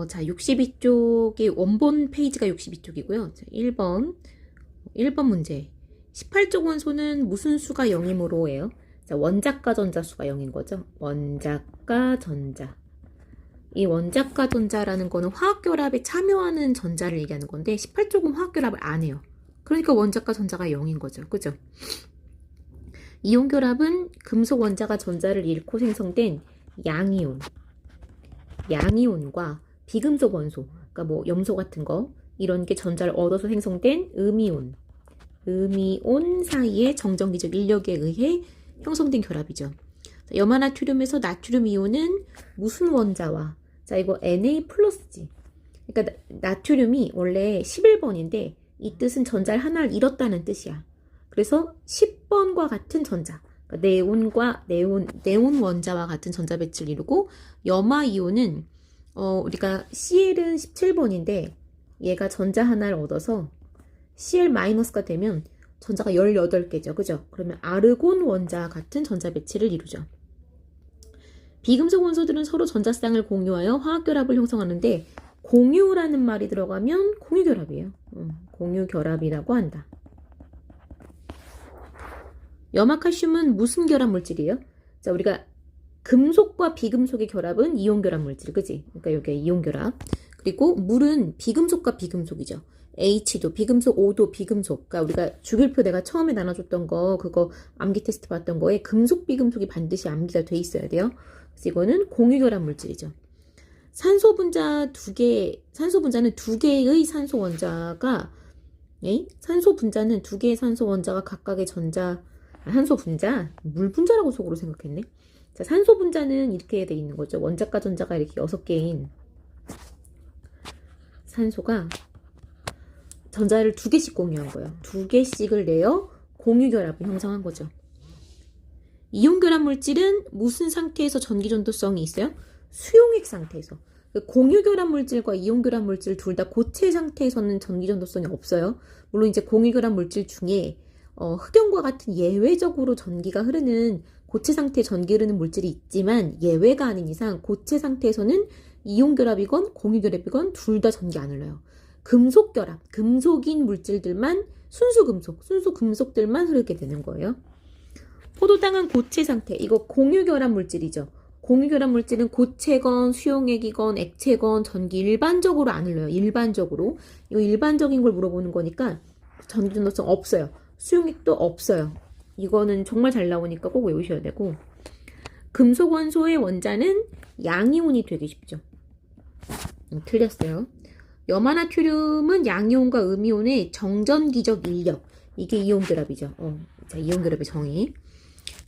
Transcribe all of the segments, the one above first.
자, 62쪽이 원본 페이지가 62쪽이고요. 자, 1번 문제. 18쪽 원소는 무슨 수가 0이므로예요? 자, 원자과 전자수가 0인 거죠. 원자과 전자. 이 원자과 전자라는 거는 화학결합에 참여하는 전자를 얘기하는 건데 18쪽은 화학결합을 안 해요. 그러니까 원자과 전자가 0인 거죠. 그죠? 이온결합은 금속 원자가 전자를 잃고 생성된 양이온과 비금속 원소, 그러니까 뭐 염소 같은 거 이런 게 전자를 얻어서 생성된 음이온 사이의 정전기적 인력에 의해 형성된 결합이죠. 염화나트륨에서 나트륨 이온은 무슨 원자와 자 이거 Na 플러스지. 그러니까 나트륨이 원래 11번인데 이 뜻은 전자를 하나를 잃었다는 뜻이야. 그래서 10번과 같은 전자, 그러니까 네온 원자와 같은 전자 배치를 이루고 염화 이온은 우리가 Cl은 17번인데 얘가 전자 하나를 얻어서 Cl-가 되면 전자가 18개죠. 그죠? 그러면 아르곤 원자와 같은 전자 배치를 이루죠. 비금속 원소들은 서로 전자쌍을 공유하여 화학결합을 형성하는데 공유라는 말이 들어가면 공유결합이에요. 공유결합이라고 한다. 염화칼슘은 무슨 결합 물질이에요? 자, 우리가 금속과 비금속의 결합은 이온 결합 물질, 그지? 그러니까 여기 이온 결합. 그리고 물은 비금속과 비금속이죠. H도 비금속, O도 비금속. 그러니까 우리가 주기율표 내가 처음에 나눠줬던 거, 그거 암기 테스트 봤던 거에 금속, 비금속이 반드시 암기가 돼 있어야 돼요. 그래서 이거는 공유 결합 물질이죠. 산소 분자는 두 개의 산소 원자가, 산소 분자는 두 개의 산소 원자가 각각의 산소 분자? 물 분자라고 속으로 생각했네. 자, 산소 분자는 이렇게 돼 있는 거죠. 원자과 전자가 이렇게 6개인 산소가 전자를 2개씩 공유한 거예요. 2개씩을 내어 공유결합을 형성한 거죠. 이온결합 물질은 무슨 상태에서 전기전도성이 있어요? 수용액 상태에서. 공유결합 물질과 이온결합 물질 둘 다 고체 상태에서는 전기전도성이 없어요. 물론 이제 공유결합 물질 중에 흑연과 같은 예외적으로 전기가 흐르는 고체 상태에 전기 흐르는 물질이 있지만 예외가 아닌 이상 고체 상태에서는 이온결합이건 공유결합이건 둘 다 전기 안 흘러요. 금속결합, 금속인 물질들만 순수 금속들만 흐르게 되는 거예요. 포도당은 고체 상태, 이거 공유결합 물질이죠. 공유결합 물질은 고체건 수용액이건 액체건 전기 일반적으로 안 흘러요. 일반적으로. 이거 일반적인 걸 물어보는 거니까 전기전도성 없어요. 수용액도 없어요. 이거는 정말 잘 나오니까 꼭 외우셔야 되고. 금속 원소의 원자는 양이온이 되게 쉽죠. 틀렸어요. 염화나트륨은 양이온과 음이온의 정전기적 인력. 이게 이온결합이죠. 자, 이온결합의 정의.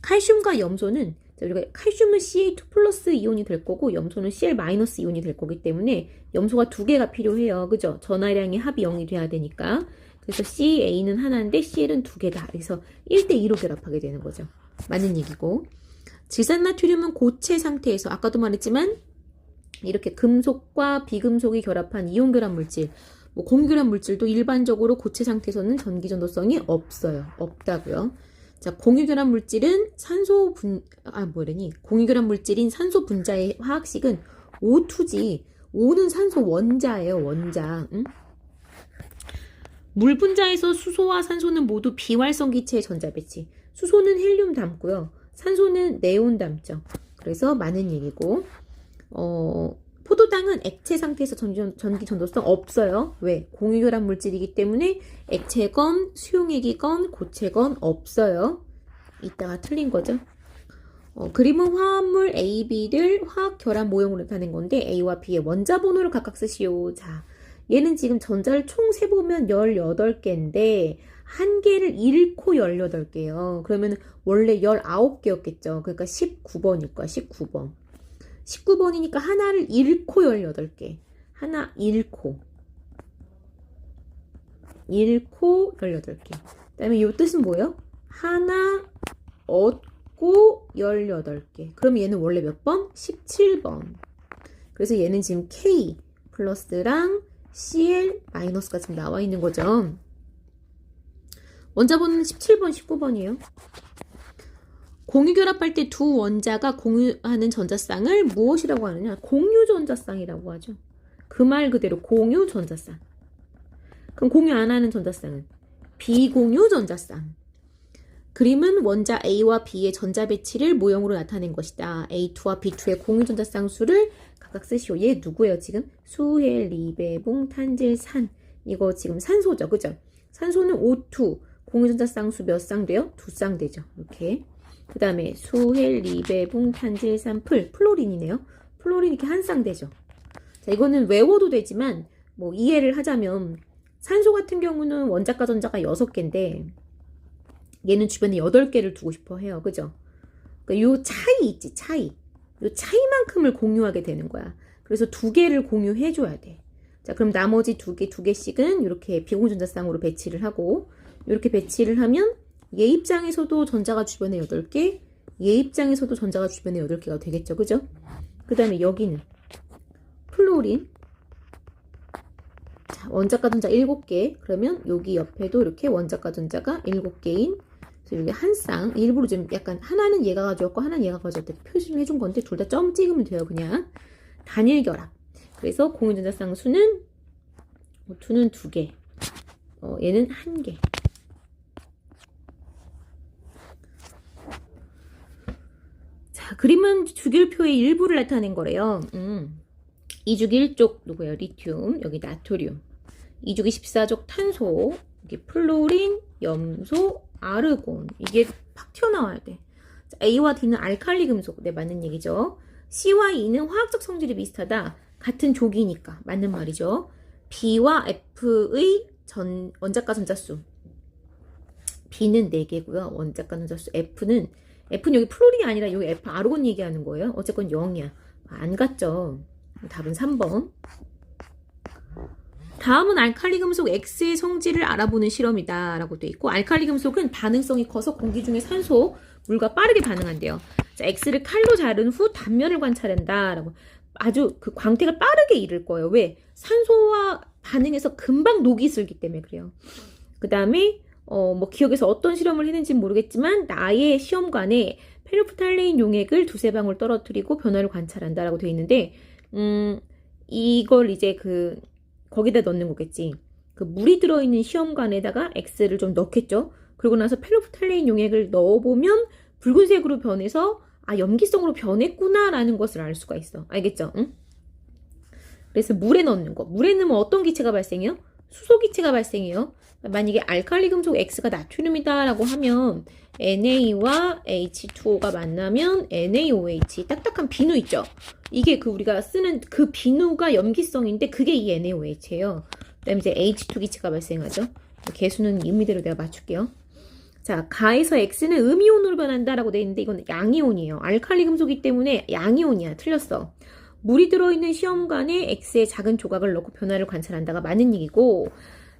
칼슘과 염소는 우리가 칼슘은 Ca2 플러스 이온이 될 거고 염소는 Cl 마이너스 이온이 될 거기 때문에 염소가 2개가 필요해요. 그죠? 전하량의 합이 0이 돼야 되니까. 그래서 CA는 하나인데 CL은 2개다. 그래서 1대2로 결합하게 되는 거죠. 맞는 얘기고. 질산나트륨은 고체 상태에서 아까도 말했지만 이렇게 금속과 비금속이 결합한 이온결합 물질, 뭐 공유결합 물질도 일반적으로 고체 상태에서는 전기전도성이 없어요. 없다고요. 자, 공유결합 물질은 공유결합 물질인 산소 분자의 화학식은 O2지. O는 산소 원자예요. 원자. 응? 물 분자에서 수소와 산소는 모두 비활성 기체의 전자 배치. 수소는 헬륨 담고요. 산소는 네온 담죠. 그래서 많은 얘기고. 포도당은 액체 상태에서 전기 전도성 없어요. 왜? 공유결합 물질이기 때문에 액체건 수용액이건 고체건 없어요. 이따가 틀린 거죠. 그림은 화합물 A, B를 화학 결합 모형으로 나타낸 건데 A와 B의 원자 번호를 각각 쓰시오. 자, 얘는 지금 전자를 총 세보면 18개인데 한 개를 잃고 18개예요. 그러면 원래 19개였겠죠. 그러니까 19번일 거야. 19번. 19번이니까 하나를 잃고 18개. 하나 잃고 18개. 그 다음에 이 뜻은 뭐예요? 하나 얻고 18개. 그럼 얘는 원래 몇 번? 17번. 그래서 얘는 지금 K 플러스랑 Cl 마이너스가 지금 나와 있는 거죠. 원자 번호는 17번, 19번이에요. 공유결합할 때 두 원자가 공유하는 전자쌍을 무엇이라고 하느냐? 공유전자쌍이라고 하죠. 그 말 그대로 공유전자쌍. 그럼 공유 안 하는 전자쌍은 비공유전자쌍. 그림은 원자 A와 B의 전자 배치를 모형으로 나타낸 것이다. A2와 B2의 공유전자쌍 수를 각각 쓰시오. 얘 누구예요 지금? 수헬, 리베봉, 탄질, 산. 이거 지금 산소죠. 그죠? 산소는 O2. 공유전자쌍 수 몇 쌍 돼요? 2쌍 되죠. 이렇게. 그 다음에 수헬, 리베봉, 탄질, 산, 플로린이네요. 플로린 이렇게 한 쌍 되죠. 자, 이거는 외워도 되지만 뭐 이해를 하자면 산소 같은 경우는 원자과 전자가 6개인데 얘는 주변에 8개를 두고 싶어 해요. 그죠? 그러니까 요 차이 있지, 차이. 요 차이만큼을 공유하게 되는 거야. 그래서 2개를 공유해줘야 돼. 자, 그럼 나머지 2개씩은 이렇게 비공전자쌍으로 배치를 하고, 이렇게 배치를 하면 얘 입장에서도 전자가 주변에 8개, 얘 입장에서도 전자가 주변에 8개가 되겠죠. 그죠? 그 다음에 여기는 플로린. 자, 원자과 전자 7개. 그러면 여기 옆에도 이렇게 원자과 전자가 7개인, 여기 한 쌍, 일부러 좀 약간 하나는 얘가 가져왔고 하나는 얘가 가져왔대 표시를 해준 건데 둘 다 점 찍으면 돼요. 그냥 단일 결합. 그래서 공유전자쌍 수는 2개, 얘는 1개. 자, 그림은 주기율표의 일부를 나타낸 거래요. 2주기 1쪽 누구예요? 리튬, 여기 나트륨. 2주기 14쪽 탄소, 여기 플로린, 염소, 아르곤. 이게 팍 튀어나와야 돼. 자, A와 D는 알칼리 금속. 네, 맞는 얘기죠. C와 E는 화학적 성질이 비슷하다. 같은 족이니까. 맞는 말이죠. B와 F의 원자과 전자수. B는 4개고요. 원자과 전자수. F는 여기 플로린이 아니라 여기 F 아르곤 얘기하는 거예요. 어쨌건 0이야. 안 같죠. 답은 3번. 다음은 알칼리 금속 X의 성질을 알아보는 실험이다 라고 돼 있고, 알칼리 금속은 반응성이 커서 공기 중에 산소, 물과 빠르게 반응한대요. 자, X를 칼로 자른 후 단면을 관찰한다 라고. 아주 그 광택을 빠르게 잃을 거예요. 왜? 산소와 반응해서 금방 녹이 슬기 때문에 그래요. 그 다음에 뭐 기억에서 어떤 실험을 했는지 모르겠지만 나의 시험관에 페르프탈레인 용액을 2-3방울 떨어뜨리고 변화를 관찰한다 라고 돼 있는데, 이걸 이제 거기다 넣는 거겠지. 그 물이 들어있는 시험관에다가 X를 좀 넣겠죠. 그러고 나서 페르프탈레인 용액을 넣어보면 붉은색으로 변해서 염기성으로 변했구나 라는 것을 알 수가 있어. 알겠죠? 응? 그래서 물에 넣는 거. 물에 넣으면 어떤 기체가 발생해요? 수소 기체가 발생해요. 만약에 알칼리 금속 X가 나트륨이다 라고 하면 NA와 H2O가 만나면 NaOH, 딱딱한 비누 있죠? 이게 우리가 쓰는 그 비누가 염기성인데 그게 이 NaOH예요. 그 다음에 이제 H2 기체가 발생하죠. 개수는 임의대로 내가 맞출게요. 자, 가에서 X는 음이온으로 변한다라고 돼 있는데 이건 양이온이에요. 알칼리 금속이기 때문에 양이온이야. 틀렸어. 물이 들어있는 시험관에 X의 작은 조각을 넣고 변화를 관찰한다가 맞는 얘기고,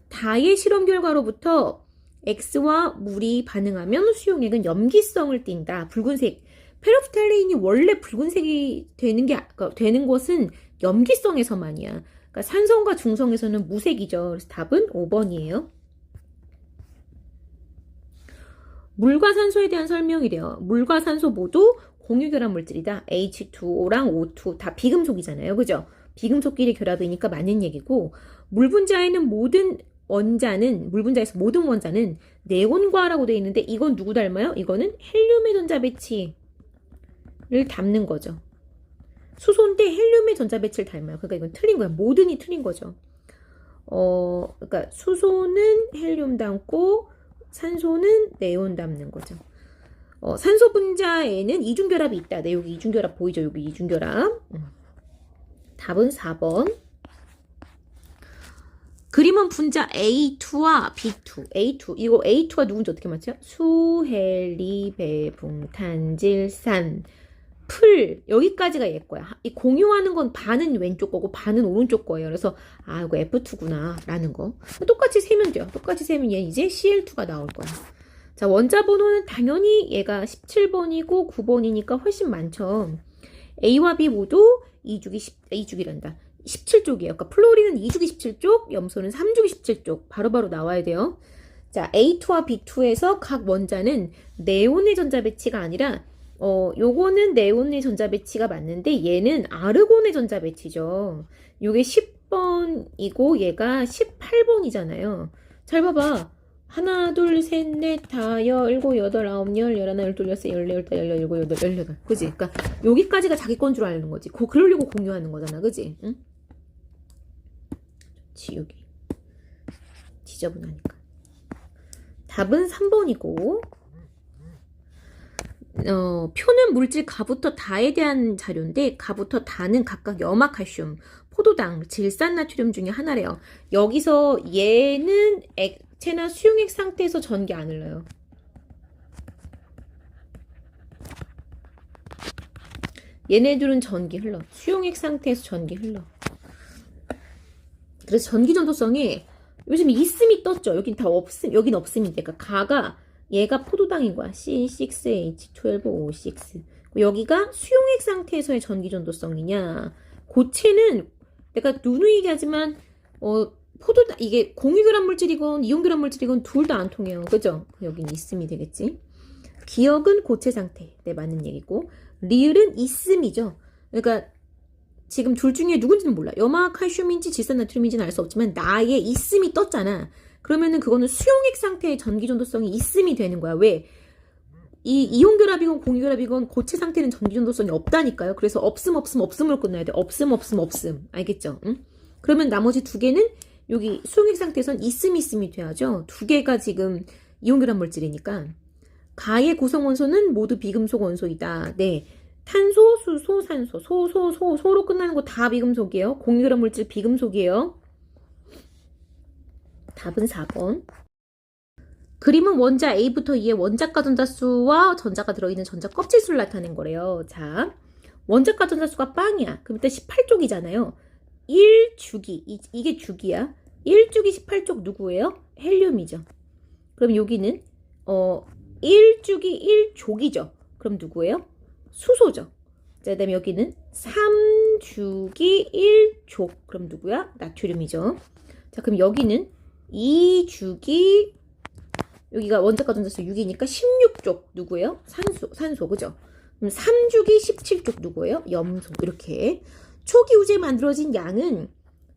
다의 실험 결과로부터 X와 물이 반응하면 수용액은 염기성을 띈다. 붉은색. 페르프탈레인이 원래 붉은색이 되는 것은 염기성에서만이야. 그러니까 산성과 중성에서는 무색이죠. 그래서 답은 5번이에요. 물과 산소에 대한 설명이래요. 물과 산소 모두 공유결합 물질이다. H2O랑 O2 다 비금속이잖아요. 그죠? 비금속끼리 결합이니까 맞는 얘기고, 물 분자에는 물 분자에서 모든 원자는 네온과라고 되어 있는데 이건 누구 닮아요? 이거는 헬륨의 전자 배치를 닮는 거죠. 수소인데 헬륨의 전자 배치를 닮아요. 그러니까 이건 틀린 거야. 모든이 틀린 거죠. 그러니까 수소는 헬륨 닮고 산소는 네온 닮는 거죠. 산소 분자에는 이중결합이 있다. 네, 여기 이중결합 보이죠? 여기 이중결합. 답은 4번. 그림은 분자 A2와 B2. A2. 이거 A2가 누군지 어떻게 맞죠? 수헬리, 배붕, 탄질, 산, 풀. 여기까지가 얘 거야. 이 공유하는 건 반은 왼쪽 거고 반은 오른쪽 거예요. 그래서 이거 F2구나 라는 거. 똑같이 세면 돼요. 똑같이 세면 얘 이제 CL2가 나올 거야. 자, 원자 번호는 당연히 얘가 17번이고 9번이니까 훨씬 많죠. A와 B 모두 2주기란다. 17쪽이에요. 그러니까 플로린은 2주기 17쪽, 염소는 3주기 17쪽. 바로바로 나와야 돼요. 자, A2와 B2에서 각 원자는 네온의 전자 배치가 아니라 요거는 네온의 전자 배치가 맞는데 얘는 아르곤의 전자 배치죠. 요게 10번이고 얘가 18번이잖아요. 잘 봐봐. 하나, 둘, 셋, 넷, 다, 여, 일곱, 여덟, 아홉, 열, 열하나, 열둘, 열세, 열네, 열다, 열여, 열일곱, 여덟, 열여덟. 그지? 그러니까 여기까지가 자기 건 줄 아는 거지. 그러려고 공유하는 거잖아. 그지? 응? 지우기. 지저분하니까. 답은 3번이고 표는 물질 가부터 다에 대한 자료인데 가부터 다는 각각 염화칼슘, 포도당, 질산나트륨 중에 하나래요. 여기서 얘는 액체나 수용액 상태에서 전기 안 흘러요. 얘네들은 전기 흘러. 수용액 상태에서 전기 흘러. 그래서 전기 전도성이 요즘 있음이 떴죠. 여긴 다 없음, 여긴 없음인데. 그러니까 가가 얘가 포도당인 거야. C6H12O6. 여기가 수용액 상태에서의 전기 전도성이냐. 고체는 내가 누누이 얘기하지만 포도당 이게 공유결합 물질이건 이온결합 물질이건 둘 다 안 통해요. 그죠? 여기는 있음이 되겠지. 기억은 고체 상태. 네, 맞는 얘기고. 리을은 있음이죠. 그러니까 지금 둘 중에 누군지는 몰라. 염화칼슘인지 질산나트륨인지는 알 수 없지만 나의 있음이 떴잖아. 그러면은 그거는 수용액 상태의 전기전도성이 있음이 되는 거야. 왜? 이 이온결합이건 공유결합이건 고체 상태는 전기전도성이 없다니까요. 그래서 없음으로 끝나야 돼. 없음. 알겠죠? 응? 그러면 나머지 두 개는 여기 수용액 상태에선 있음이 돼야죠. 두 개가 지금 이온결합 물질이니까. 가의 구성원소는 모두 비금속 원소이다. 네. 탄소, 수소, 산소, 소로 끝나는 거 다 비금속이에요. 공유결합 물질 비금속이에요. 답은 4번. 그림은 원자 A부터 E의 원자가 전자수와 전자가 들어있는 전자 껍질수를 나타낸 거래요. 자, 원자가 전자수가 빵이야. 그럼 일단 18쪽이잖아요. 1주기, 이게 주기야. 1주기 18쪽 누구예요? 헬륨이죠. 그럼 여기는 1주기 1족이죠. 그럼 누구예요? 수소죠. 자, 그다음에 여기는 3주기 1족. 그럼 누구야? 나트륨이죠. 자, 그럼 여기는 2주기 여기가 원자가 전자수 6이니까 16족 누구예요? 산소. 그죠? 그럼 3주기 17족 누구예요? 염소. 이렇게 초기 우주에 만들어진 양은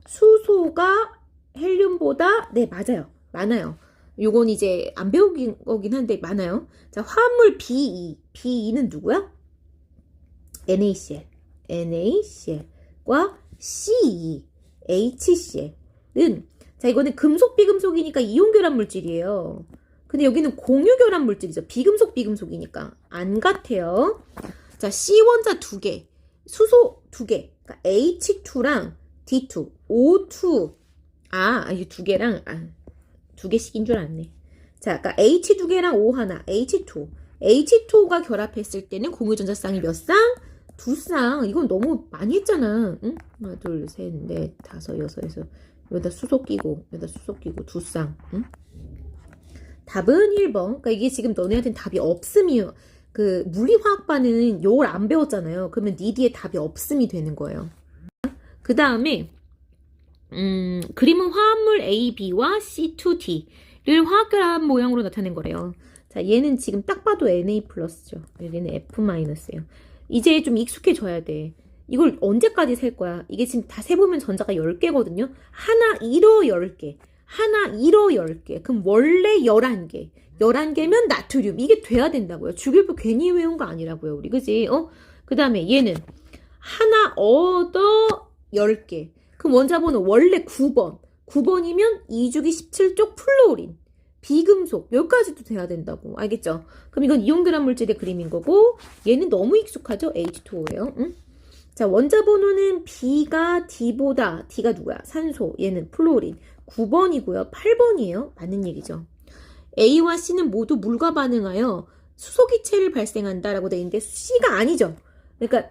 수소가 헬륨보다 네, 맞아요. 많아요. 요건 이제 안 배우긴 거긴 한데 많아요. 자, 화합물 B2는 누구야? NaCl과 C2, HCl은 자, 이거는 금속 비금속이니까 이온결합 물질이에요. 근데 여기는 공유결합 물질이죠. 비금속이니까 안 같아요. 자, C 원자 2개, 수소 2개, 그러니까 H2랑 D2, O2. 이 2개랑 2개씩인 줄 알았네. 자, 그러니까 H 2개랑 O 하나, H2. H2가 결합했을 때는 공유전자쌍이 몇 쌍? 2쌍. 이건 너무 많이 했잖아. 응? 하나, 둘, 셋, 넷, 다섯, 여섯에서 여기다 수소 끼고 2쌍. 응? 답은 1번. 그러니까 이게 지금 너네한테는 답이 없음이요. 그 물리화학반은 요걸 안 배웠잖아요. 그러면 니 뒤에 답이 없음이 되는 거예요. 그 다음에 그림은 화합물 A, B와 C2D를 화학결합 모양으로 나타낸 거래요. 자, 얘는 지금 딱 봐도 Na+죠. 얘는 F-예요. 이제 좀 익숙해져야 돼. 이걸 언제까지 셀 거야? 이게 지금 다 세보면 전자가 10개거든요. 하나 1호 10개. 하나 1호 10개. 그럼 원래 11개. 11개면 나트륨. 이게 돼야 된다고요. 주기율표 괜히 외운 거 아니라고요. 우리 그지? 그 다음에 얘는 하나 얻어 10개. 그럼 원자번호 원래 9번. 9번이면 2주기 17쪽 플루오린. 비금속. 여기까지도 돼야 된다고. 알겠죠? 그럼 이건 이온결합 물질의 그림인 거고 얘는 너무 익숙하죠? H2O예요. 응? 자, 원자번호는 B가 D보다 D가 누구야? 산소. 얘는 플루오린. 9번이고요. 8번이에요. 맞는 얘기죠. A와 C는 모두 물과 반응하여 수소기체를 발생한다라고 되어 있는데 C가 아니죠. 그러니까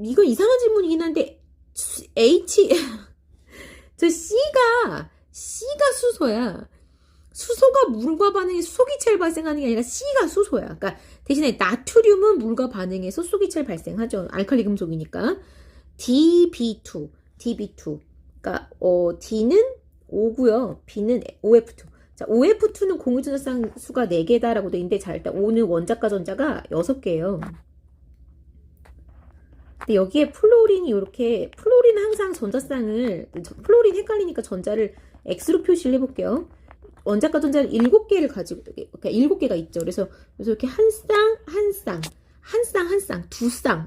이건 이상한 질문이긴 한데 저 C가 수소야. 수소가 물과 반응해서 수소기체를 발생하는 게 아니라 C가 수소야. 그러니까 대신에 나트륨은 물과 반응해서 수소기체를 발생하죠. 알칼리 금속이니까. DB2. 그러니까 D는 O고요. B는 OF2. 자, OF2는 공유전자쌍 수가 4개다라고 돼 있는데, 자, 일단 O는 원자과 전자가 6개예요. 근데 여기에 플로린이 이렇게, 플로린은 항상 전자쌍을, 플로린 헷갈리니까 전자를 X로 표시를 해볼게요. 원자과 전자를 7개를 가지고, 그러니까 7개가 있죠. 그래서 이렇게 한 쌍,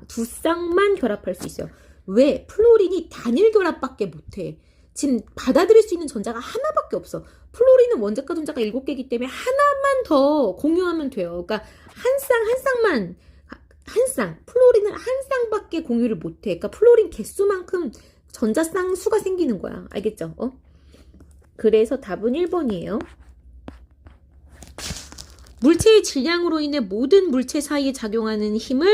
두 쌍만 결합할 수 있어요. 왜? 플로린이 단일 결합밖에 못해. 지금 받아들일 수 있는 전자가 하나밖에 없어. 플로린은 원자과 전자가 7개이기 때문에 하나만 더 공유하면 돼요. 그러니까 한 쌍, 플로린은 한 쌍밖에 공유를 못해. 그러니까 플로린 개수만큼 전자쌍 수가 생기는 거야. 알겠죠? 그래서 답은 1번이에요. 물체의 질량으로 인해 모든 물체 사이에 작용하는 힘을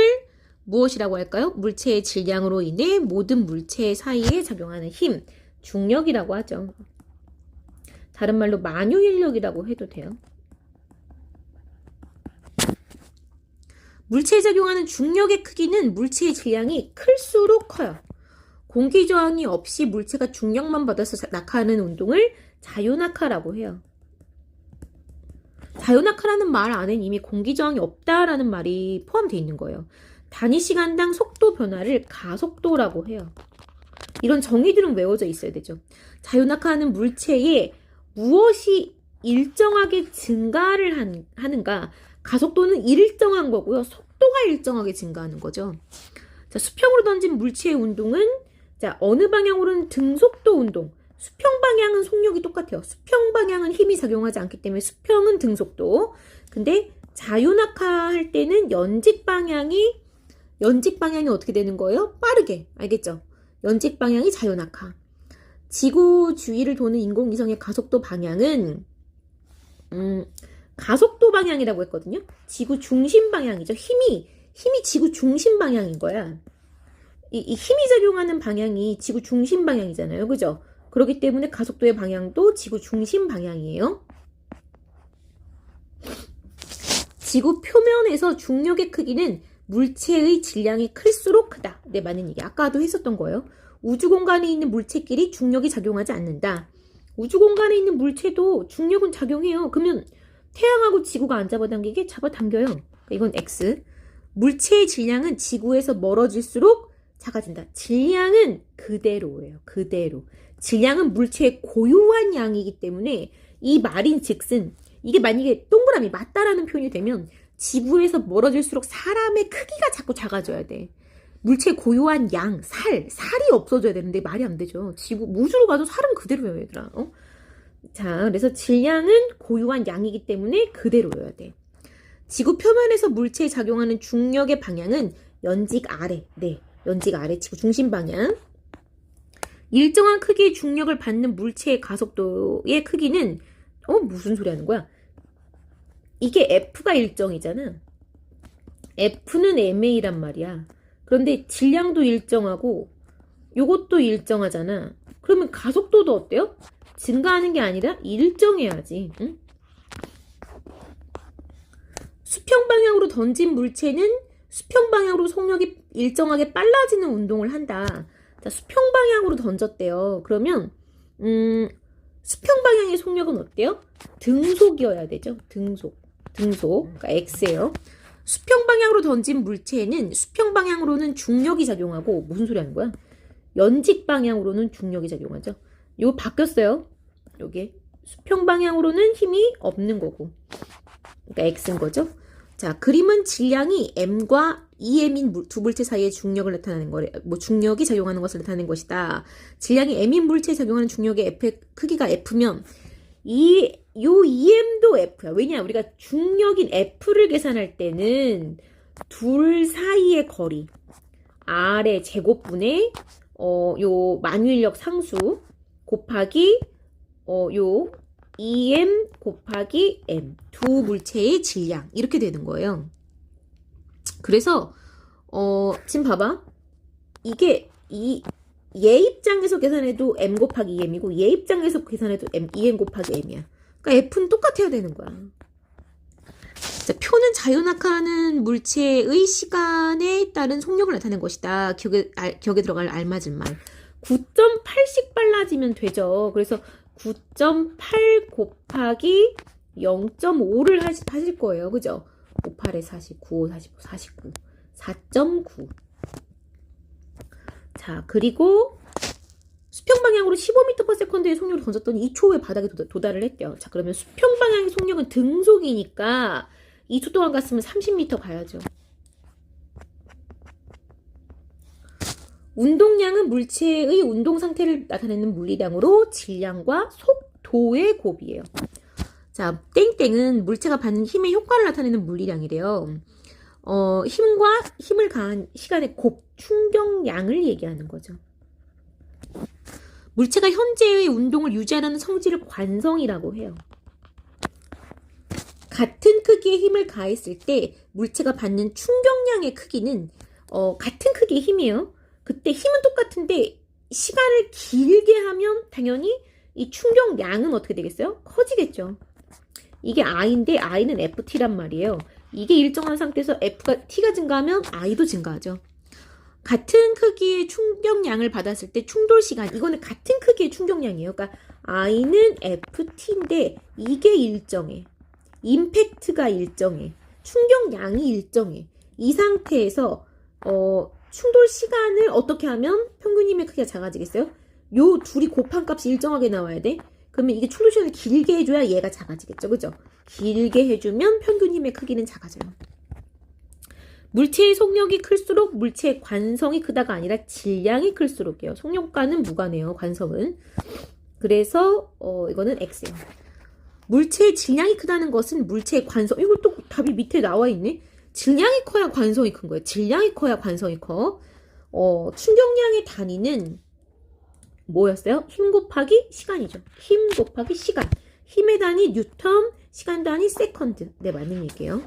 무엇이라고 할까요? 물체의 질량으로 인해 모든 물체 사이에 작용하는 힘, 중력이라고 하죠. 다른 말로 만유인력이라고 해도 돼요. 물체에 작용하는 중력의 크기는 물체의 질량이 클수록 커요. 공기 저항이 없이 물체가 중력만 받아서 낙하하는 운동을 자유낙하라고 해요. 자유낙하라는 말 안에는 이미 공기 저항이 없다라는 말이 포함되어 있는 거예요. 단위 시간당 속도 변화를 가속도라고 해요. 이런 정의들은 외워져 있어야 되죠. 자유낙하하는 물체에 무엇이 일정하게 증가를 하는가? 가속도는 일정한 거고요. 속도가 일정하게 증가하는 거죠. 자, 수평으로 던진 물체의 운동은 자, 어느 방향으로는 등속도 운동. 수평 방향은 속력이 똑같아요. 수평 방향은 힘이 작용하지 않기 때문에 수평은 등속도. 근데 자유낙하할 때는 연직 방향이 어떻게 되는 거예요? 빠르게. 알겠죠? 연직 방향이 자유낙하. 지구 주위를 도는 인공위성의 가속도 방향은 가속도 방향이라고 했거든요. 지구 중심 방향이죠. 힘이 지구 중심 방향인 거야. 이 힘이 작용하는 방향이 지구 중심 방향이잖아요. 그죠? 그렇기 때문에 가속도의 방향도 지구 중심 방향이에요. 지구 표면에서 중력의 크기는 물체의 질량이 클수록 크다. 네, 맞는 얘기. 아까도 했었던 거예요. 우주 공간에 있는 물체끼리 중력이 작용하지 않는다. 우주 공간에 있는 물체도 중력은 작용해요. 그러면 태양하고 지구가 안 잡아당기게 잡아당겨요. 그러니까 이건 X. 물체의 질량은 지구에서 멀어질수록 작아진다. 질량은 그대로예요. 그대로. 질량은 물체의 고유한 양이기 때문에 이 말인즉슨 이게 만약에 동그라미 맞다라는 표현이 되면 지구에서 멀어질수록 사람의 크기가 자꾸 작아져야 돼. 물체의 고유한 양, 살이 없어져야 되는데 말이 안 되죠. 우주로 가도 살은 그대로예요, 얘들아. 자, 그래서 질량은 고유한 양이기 때문에 그대로여야 돼. 지구 표면에서 물체에 작용하는 중력의 방향은 연직 아래. 네, 연직 아래 지구 중심 방향. 일정한 크기의 중력을 받는 물체의 가속도의 크기는 무슨 소리 하는 거야? 이게 F가 일정이잖아. F는 ma란 말이야. 그런데 질량도 일정하고 요것도 일정하잖아. 그러면 가속도도 어때요? 증가하는 게 아니라 일정해야지. 응? 수평 방향으로 던진 물체는 수평 방향으로 속력이 일정하게 빨라지는 운동을 한다. 자, 수평 방향으로 던졌대요. 그러면 수평 방향의 속력은 어때요? 등속이어야 되죠. 등속. 그러니까 X예요. 수평 방향으로 던진 물체에는 수평 방향으로는 중력이 작용하고 무슨 소리 하는 거야? 연직 방향으로는 중력이 작용하죠. 이거 바뀌었어요. 여기 수평 방향으로는 힘이 없는 거고. 그러니까 X인 거죠. 자, 그림은 질량이 M과 EM인 두 물체 사이의 중력을 나타내는 거래. 중력이 작용하는 것을 나타내는 것이다. 질량이 M인 물체에 작용하는 중력의 F의 크기가 F면 요 EM도 F야. 왜냐? 우리가 중력인 F를 계산할 때는 둘 사이의 거리 R의 제곱분의 요 만유인력 상수 곱하기 요 EM 곱하기 M 두 물체의 질량 이렇게 되는 거예요. 그래서 지금 봐봐. 이게 얘 입장에서 계산해도 M 곱하기 EM이고 얘 입장에서 계산해도 EM 곱하기 M이야. 그러니까 F는 똑같아야 되는 거야. 자, 표는 자유낙하하는 물체의 시간에 따른 속력을 나타낸 것이다. 기억에 들어갈 알맞은 말. 9.8씩 빨라지면 되죠. 그래서 9.8 곱하기 0.5를 하실 거예요. 그죠? 58에 40, 95, 45, 49. 4.9. 자, 그리고 수평 방향으로 15m/s의 속력을 던졌더니 2초 후에 바닥에 도달을 했대요. 자, 그러면 수평 방향의 속력은 등속이니까 2초 동안 갔으면 30m 가야죠. 운동량은 물체의 운동 상태를 나타내는 물리량으로 질량과 속도의 곱이에요. 자, 땡땡은 물체가 받는 힘의 효과를 나타내는 물리량이래요. 힘을 가한 시간의 곱, 충격량을 얘기하는 거죠. 물체가 현재의 운동을 유지하는 성질을 관성이라고 해요. 같은 크기의 힘을 가했을 때 물체가 받는 충격량의 크기는 같은 크기의 힘이에요. 그때 힘은 똑같은데 시간을 길게 하면 당연히 이 충격량은 어떻게 되겠어요? 커지겠죠. 이게 I인데 I는 FT란 말이에요. 이게 일정한 상태에서 T가 증가하면 I도 증가하죠. 같은 크기의 충격량을 받았을 때 충돌 시간, 이거는 같은 크기의 충격량이에요. 그러니까 I는 FT인데 이게 일정해. 임팩트가 일정해. 충격량이 일정해. 이 상태에서 충돌 시간을 어떻게 하면 평균 힘의 크기가 작아지겠어요? 요 둘이 곱한 값이 일정하게 나와야 돼. 그러면 이게 충돌 시간을 길게 해줘야 얘가 작아지겠죠. 그죠? 길게 해주면 평균 힘의 크기는 작아져요. 물체의 속력이 클수록 물체의 관성이 크다가 아니라 질량이 클수록이에요. 속력과는 무관해요. 관성은. 그래서 이거는 X예요. 물체의 질량이 크다는 것은 물체의 관성. 이것도 답이 밑에 나와 있네. 질량이 커야 관성이 큰 거예요. 질량이 커야 관성이 커. 충격량의 단위는 뭐였어요? 힘 곱하기 시간이죠. 힘 곱하기 시간. 힘의 단위 뉴턴, 시간 단위 세컨드. 네, 맞는 얘기예요.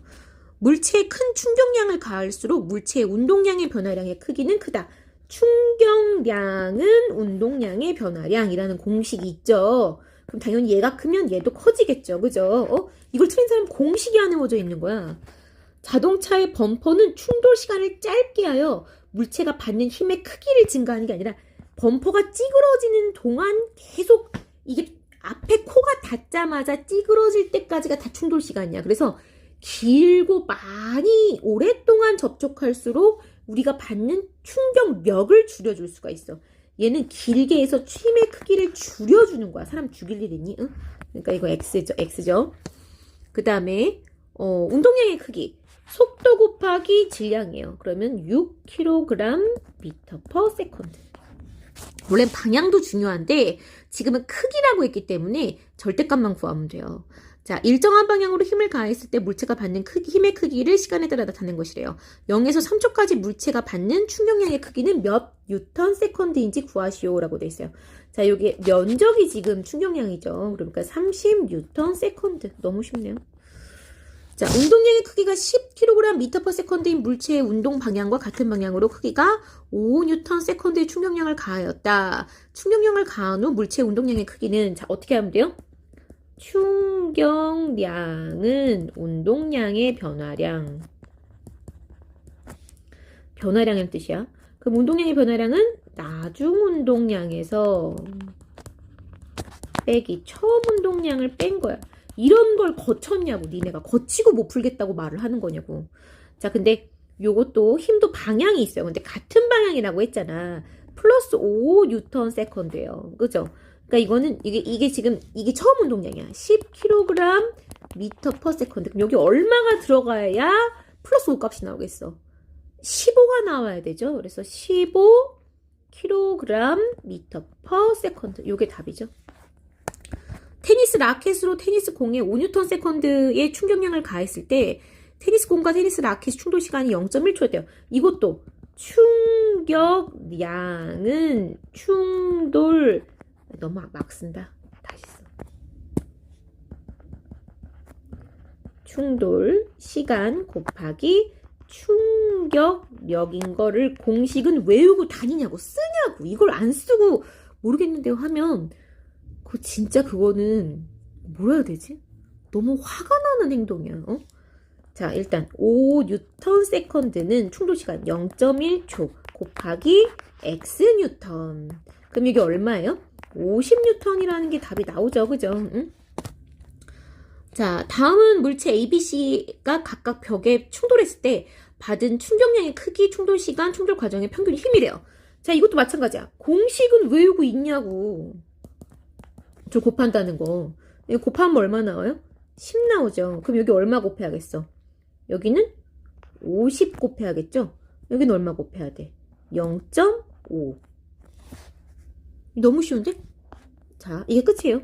물체의 큰 충격량을 가할수록 물체의 운동량의 변화량의 크기는 크다. 충격량은 운동량의 변화량이라는 공식이 있죠. 그럼 당연히 얘가 크면 얘도 커지겠죠. 그죠? 이걸 틀린 사람 공식이 안 외워져 있는 거야. 자동차의 범퍼는 충돌 시간을 짧게 하여 물체가 받는 힘의 크기를 증가하는 게 아니라 범퍼가 찌그러지는 동안 계속 이게 앞에 코가 닿자마자 찌그러질 때까지가 다 충돌 시간이야. 그래서 길고 많이 오랫동안 접촉할수록 우리가 받는 충격력을 줄여줄 수가 있어. 얘는 길게 해서 힘의 크기를 줄여주는 거야. 사람 죽일 일 있니? 응? 그러니까 이거 X죠. 그 다음에 운동량의 크기. 속도 곱하기 질량이에요. 그러면 6kg/s. 원래 방향도 중요한데 지금은 크기라고 했기 때문에 절대값만 구하면 돼요. 자, 일정한 방향으로 힘을 가했을 때 물체가 받는 힘의 크기를 시간에 따라 나타내는 것이래요. 0에서 3초까지 물체가 받는 충격량의 크기는 몇 뉴턴 세컨드인지 구하시오라고 돼 있어요. 자, 여기 면적이 지금 충격량이죠. 그러니까 30 뉴턴 세컨드. 너무 쉽네요. 자, 운동량의 크기가 10kg/s/인 물체의 운동 방향과 같은 방향으로 크기가 5Nm/s의 충격량을 가하였다. 충격량을 가한 후 물체의 운동량의 크기는, 자, 어떻게 하면 돼요? 충격량은 운동량의 변화량의 뜻이야. 그럼 운동량의 변화량은 나중 운동량에서 빼기 처음 운동량을 뺀 거야. 이런 걸 거쳤냐고, 니네가 거치고 못 풀겠다고 말을 하는 거냐고. 자, 근데 요것도 힘도 방향이 있어요. 근데 같은 방향이라고 했잖아. 플러스 5Nm/s예요. 그죠? 그러니까 이거는 이게 지금 이게 처음 운동량이야. 10kg/s. 그럼 여기 얼마가 들어가야 플러스 5 값이 나오겠어? 15가 나와야 되죠. 그래서 15kg/s. 요게 답이죠. 테니스 라켓으로 테니스 공에 5Nm/s의 충격량을 가했을 때 테니스 공과 테니스 라켓 충돌 시간이 0.1초였대요. 이것도 충격량은 충돌, 너무 막 쓴다. 다시 써. 충돌 시간 곱하기 충격력인 거를 공식은 외우고 다니냐고, 쓰냐고. 이걸 안 쓰고 모르겠는데요 하면 진짜 그거는 뭐라 해야 되지? 너무 화가 나는 행동이야. 자, 일단 5Nm/s는 충돌 시간 0.1초 곱하기 X 뉴턴. 그럼 이게 얼마예요? 50N이라는 게 답이 나오죠. 그죠? 응? 자, 다음은 물체 A, B, C가 각각 벽에 충돌했을 때 받은 충격량의 크기, 충돌 시간, 충돌 과정의 평균 힘이래요. 자, 이것도 마찬가지야. 공식은 외우고 있냐고. 저 곱한다는 거. 이거 곱하면 얼마 나와요? 10 나오죠. 그럼 여기 얼마 곱해야겠어? 여기는 50 곱해야겠죠? 여기는 얼마 곱해야 돼? 0.5. 너무 쉬운데? 자, 이게 끝이에요.